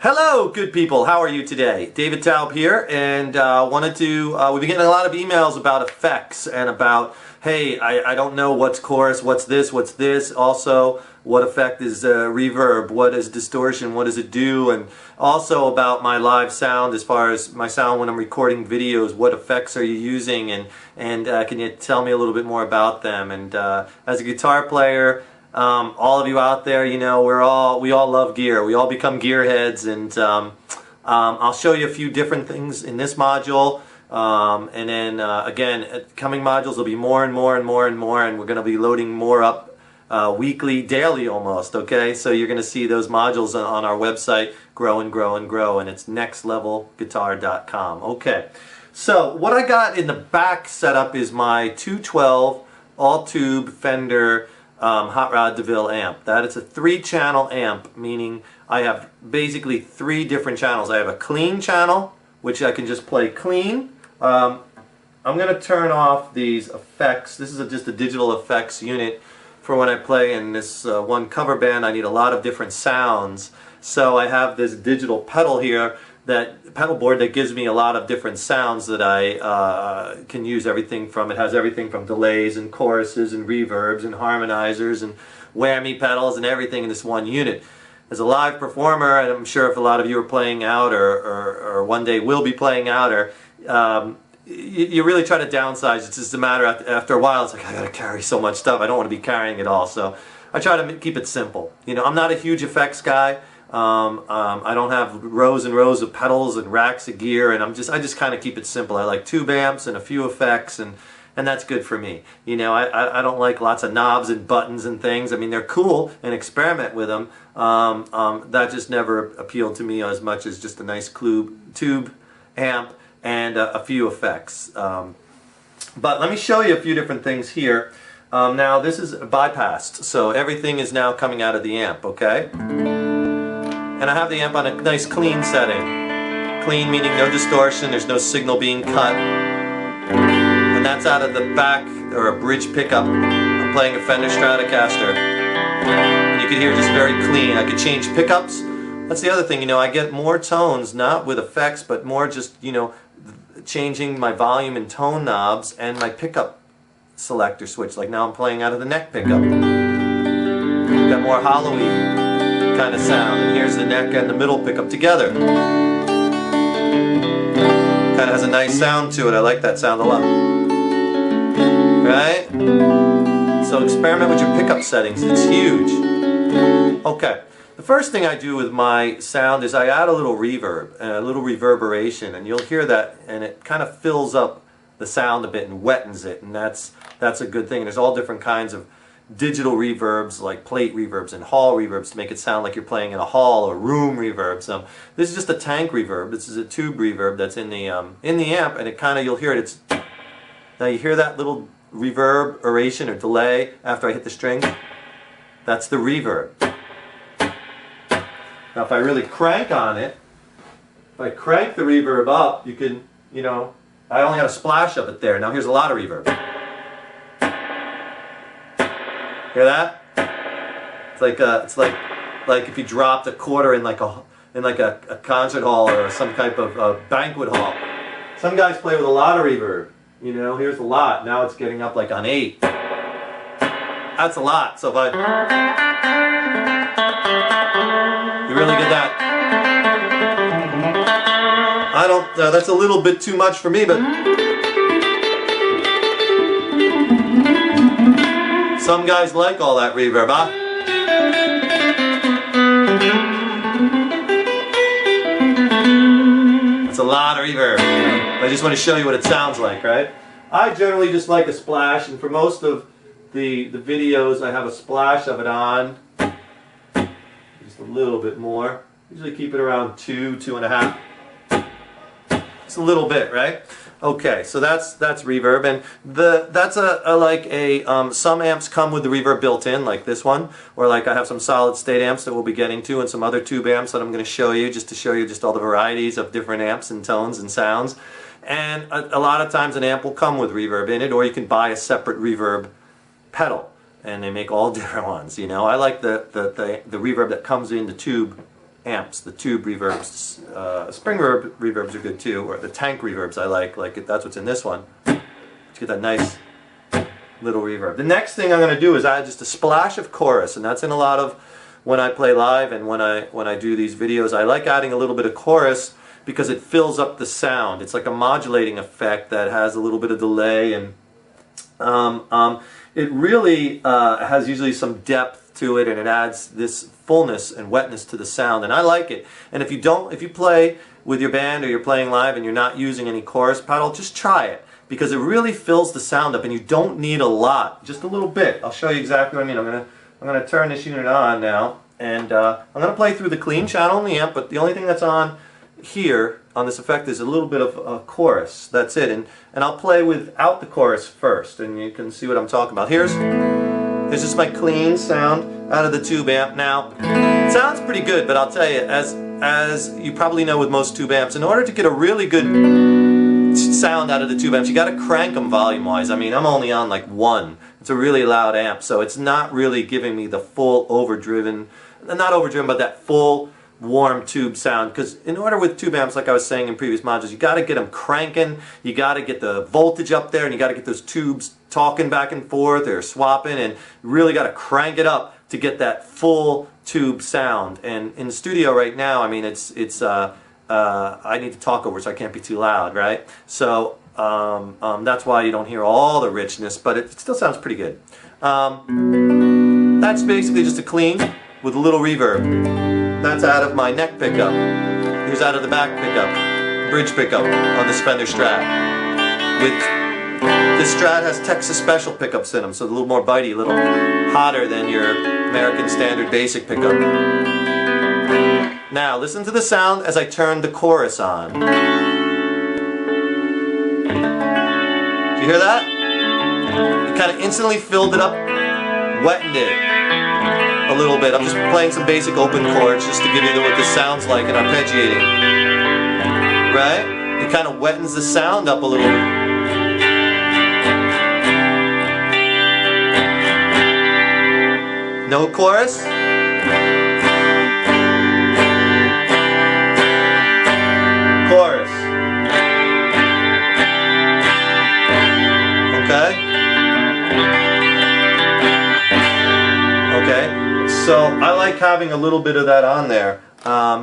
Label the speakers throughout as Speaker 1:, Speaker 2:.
Speaker 1: Hello, good people. How are you today? David Taub here, and wanted to. We've been getting a lot of emails about effects and about, hey, I don't know what's chorus, what's this, what's this. Also, what effect is reverb? What is distortion? What does it do? And also about my live sound, as far as my sound when I'm recording videos. What effects are you using? And can you tell me a little bit more about them? And as a guitar player. All of you out there, you know, we all love gear. We all become gearheads, and I'll show you a few different things in this module. And then again, coming modules will be more and more and more and more, and we're going to be loading more up weekly, daily almost. Okay, so you're going to see those modules on our website grow and grow and grow, and it's nextlevelguitar.com. Okay, so what I got in the back setup is my 212 all-tube Fender Hot Rod DeVille amp. That is a 3-channel amp, meaning I have basically 3 different channels. I have a clean channel, which I can just play clean. I'm going to turn off these effects. This is just a digital effects unit for when I play in this one cover band. I need a lot of different sounds. So I have this digital pedal here, that pedal board that gives me a lot of different sounds that I can use everything from. It has everything from delays and choruses and reverbs and harmonizers and whammy pedals and everything in this one unit. As a live performer, and I'm sure if a lot of you are playing out or one day will be playing out, or you really try to downsize. It's just a matter after a while, it's like, I gotta carry so much stuff, I don't want to be carrying it all. So I try to keep it simple. You know, I'm not a huge effects guy. I don't have rows and rows of pedals and racks of gear, and I just kind of keep it simple. I like tube amps and a few effects, and that's good for me. You know, I don't like lots of knobs and buttons and things. I mean, they're cool and experiment with them. That just never appealed to me as much as just a nice tube amp and a few effects. But let me show you a few different things here. Now this is bypassed, so everything is now coming out of the amp, okay? And I have the amp on a nice clean setting. Clean meaning no distortion, there's no signal being cut. And that's out of the back, or a bridge pickup. I'm playing a Fender Stratocaster. And you can hear just very clean. I could change pickups. That's the other thing, you know, I get more tones, not with effects, but more just, you know, changing my volume and tone knobs and my pickup selector switch. Like now I'm playing out of the neck pickup. Got more hollowy kind of sound, and here's the neck and the middle pickup together. Kind of has a nice sound to it. I like that sound a lot. Right? So experiment with your pickup settings. It's huge. Okay. The first thing I do with my sound is I add a little reverb, a little reverberation, and you'll hear that, and it kind of fills up the sound a bit and wettens it, and that's a good thing. There's all different kinds of digital reverbs, like plate reverbs and hall reverbs, to make it sound like you're playing in a hall or room reverb. So this is just a tank reverb. This is a tube reverb that's in the amp, and it kind of, you'll hear it. Now you hear that little reverberation or delay after I hit the string. That's the reverb. Now if I really crank on it, if I crank the reverb up, you can, you know, I only have a splash of it there. Now here's a lot of reverb. Hear that? It's like if you dropped a quarter in like a concert hall or some type of banquet hall. Some guys play with a lot of reverb. You know, here's a lot. Now it's getting up like on 8. That's a lot. So if you really get that. I don't. That's a little bit too much for me, but. Some guys like all that reverb, huh? That's a lot of reverb. I just want to show you what it sounds like, right? I generally just like a splash, and for most of the videos I have a splash of it on. Just a little bit more. Usually keep it around 2, 2.5. Just a little bit, right? Okay, so that's reverb, and that's some amps come with the reverb built in, like this one, or like I have some solid state amps that we'll be getting to, and some other tube amps that I'm going to show you, just to show you just all the varieties of different amps and tones and sounds. And a lot of times an amp will come with reverb in it, or you can buy a separate reverb pedal. and they make all different ones. You know, I like the reverb that comes in the tube amps, the tube reverbs. Spring reverbs are good too, or the tank reverbs I like that's what's in this one. To get that nice little reverb. The next thing I'm going to do is add just a splash of chorus, and that's in a lot of when I play live and when I do these videos. I like adding a little bit of chorus because it fills up the sound. It's like a modulating effect that has a little bit of delay, and it really has usually some depth to it, and it adds this fullness and wetness to the sound, and I like it. And if you play with your band or you're playing live and you're not using any chorus pedal, just try it, because it really fills the sound up, and you don't need a lot, just a little bit. I'll show you exactly what I mean. I'm gonna turn this unit on now, and I'm gonna play through the clean channel in the amp, but the only thing that's on here on this effect is a little bit of a chorus. That's it, and I'll play without the chorus first, and you can see what I'm talking about. Here's just my clean sound out of the tube amp. Now, it sounds pretty good, but I'll tell you, as you probably know with most tube amps, in order to get a really good sound out of the tube amps, you got to crank them volume-wise. I mean, I'm only on like 1. It's a really loud amp, so it's not really giving me the full overdriven, not overdriven, but that full warm tube sound. Because in order with tube amps, like I was saying in previous modules, you got to get them cranking, you got to get the voltage up there, and you got to get those tubes talking back and forth or swapping, and you really got to crank it up to get that full tube sound. And in the studio right now, I mean, I need to talk over, so I can't be too loud, right? So that's why you don't hear all the richness, but it still sounds pretty good. That's basically just a clean with a little reverb. That's out of my neck pickup. Here's out of the back pickup, bridge pickup on this Fender Strat. This Strat has Texas Special pickups in them, so a little more bitey, a little hotter than your American Standard Basic pickup. Now listen to the sound as I turn the chorus on. Do you hear that? It kind of instantly filled it up, wettened it a little bit. I'm just playing some basic open chords just to give you what this sounds like and arpeggiating. Right? It kind of wettens the sound up a little bit. No chorus? Chorus. Okay? Okay. So I like having a little bit of that on there.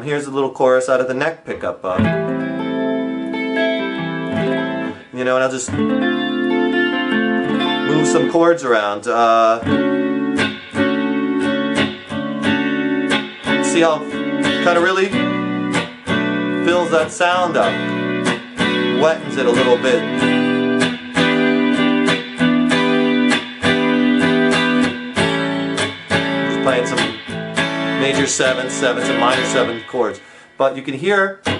Speaker 1: Here's a little chorus out of the neck pickup. You know, and I'll just move some chords around. See how it kind of really fills that sound up, wettens it a little bit. Playing some major 7s and minor 7 chords, but you can hear that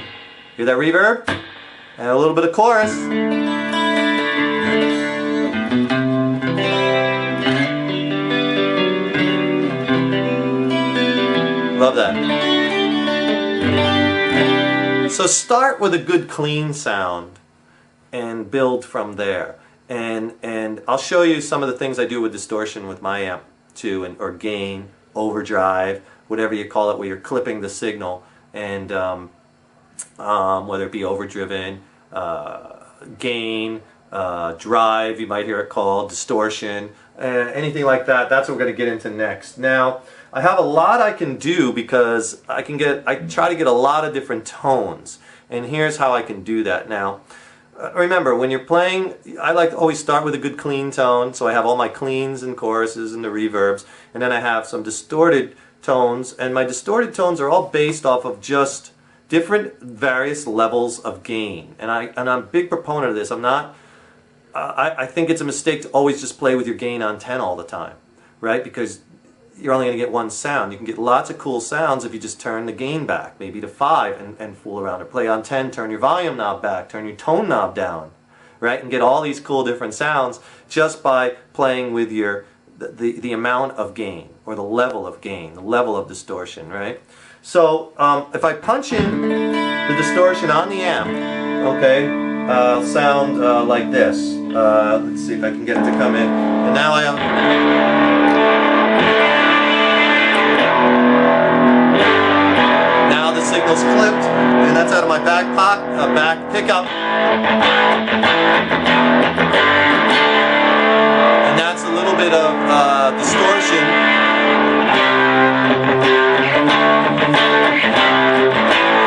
Speaker 1: reverb and a little bit of chorus. Love that. So start with a good clean sound and build from there, and I'll show you some of the things I do with distortion with my amp too, or gain, overdrive, whatever you call it, where you're clipping the signal, and whether it be overdriven, gain, drive, you might hear it called, distortion, anything like that. That's what we're going to get into next. Now, I have a lot I can do because I try to get a lot of different tones, and here's how I can do that. Now, remember, when you're playing, I like to always start with a good clean tone, so I have all my cleans and choruses and the reverbs, and then I have some distorted tones, and my distorted tones are all based off of just different various levels of gain. And I'm a big proponent of this. I think it's a mistake to always just play with your gain on 10 all the time, right? Because you're only going to get one sound. You can get lots of cool sounds if you just turn the gain back, maybe to 5, and fool around. Or play on 10, turn your volume knob back, turn your tone knob down, right? And get all these cool different sounds just by playing with the amount of gain, or the level of gain, the level of distortion, right? So if I punch in the distortion on the amp, okay, I'll sound like this. Let's see if I can get it to come in. And now I am. signals clipped, and that's out of my back pickup. And that's a little bit of distortion.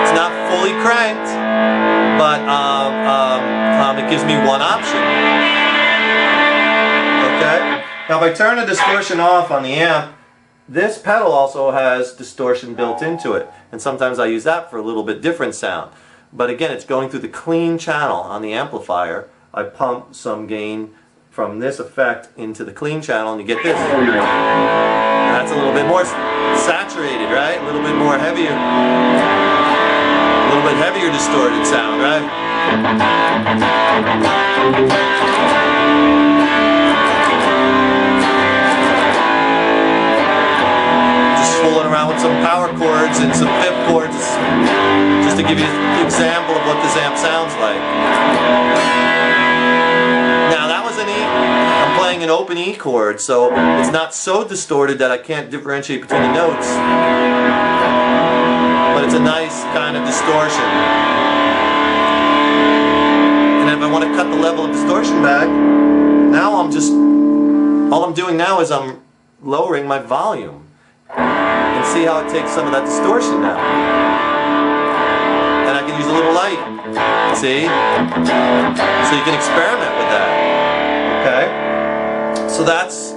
Speaker 1: It's not fully cranked, but it gives me one option. Okay? Now if I turn the distortion off on the amp, this pedal also has distortion built into it, and sometimes I use that for a little bit different sound. But again, it's going through the clean channel on the amplifier. I pump some gain from this effect into the clean channel, and you get this. That's a little bit more saturated, right? A little bit more heavier. A little bit heavier distorted sound, right? Fooling around with some power chords and some fifth chords just to give you an example of what this amp sounds like. Now that was an E. I'm playing an open E chord, so it's not so distorted that I can't differentiate between the notes. But it's a nice kind of distortion. And if I want to cut the level of distortion back, now all I'm doing now is I'm lowering my volume. And see how it takes some of that distortion now. And I can use a little light. See? So you can experiment with that. Okay? So that's